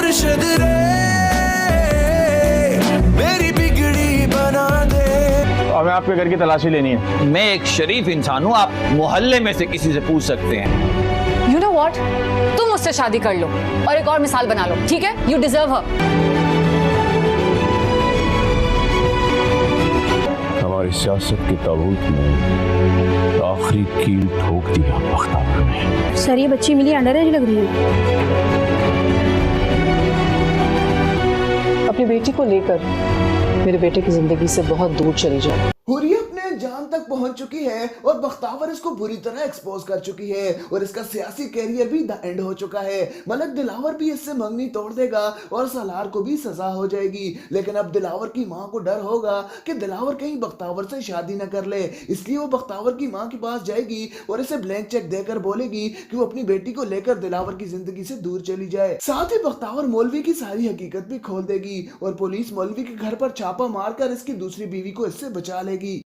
मुर्शिद रे मेरी बिगड़ी बना दे। हमें आपके घर की तलाशी लेनी है। मैं एक शरीफ इंसान हूँ, आप मोहल्ले में से किसी से पूछ सकते हैं। यू नो वॉट, तुम मुझसे शादी कर लो और एक और मिसाल बना लो, ठीक है? यू डिजर्व हर। हमारी सियासत के ताबूत में आखिरी कील ठोक दिया बख्तावर ने। सर ये बच्ची मिली अंडर एज लग रही है। अपनी बेटी को लेकर मेरे बेटे की जिंदगी से बहुत दूर चली जाए। हुर्रियत अपने जान तक पहुंच चुकी है और बख्तावर इसको बुरी तरह एक्सपोज कर चुकी है और इसका सियासी कैरियर भी द एंड हो चुका है। मलक दिलावर भी इससे मंगनी तोड़ देगा और सलार को भी सजा हो जाएगी। लेकिन अब दिलावर की मां को डर होगा कि दिलावर कहीं बख्तावर से शादी न कर ले, इसलिए वो बख्तावर की मां के पास जाएगी और इसे ब्लैंक चेक देकर बोलेगी कि वो अपनी बेटी को लेकर दिलावर की जिंदगी से दूर चली जाए। साथ ही बख्तावर मौलवी की सारी हकीकत भी खोल देगी और पुलिस मौलवी के घर पर छापा मारकर इसकी दूसरी बीवी को इससे बचा लेगी।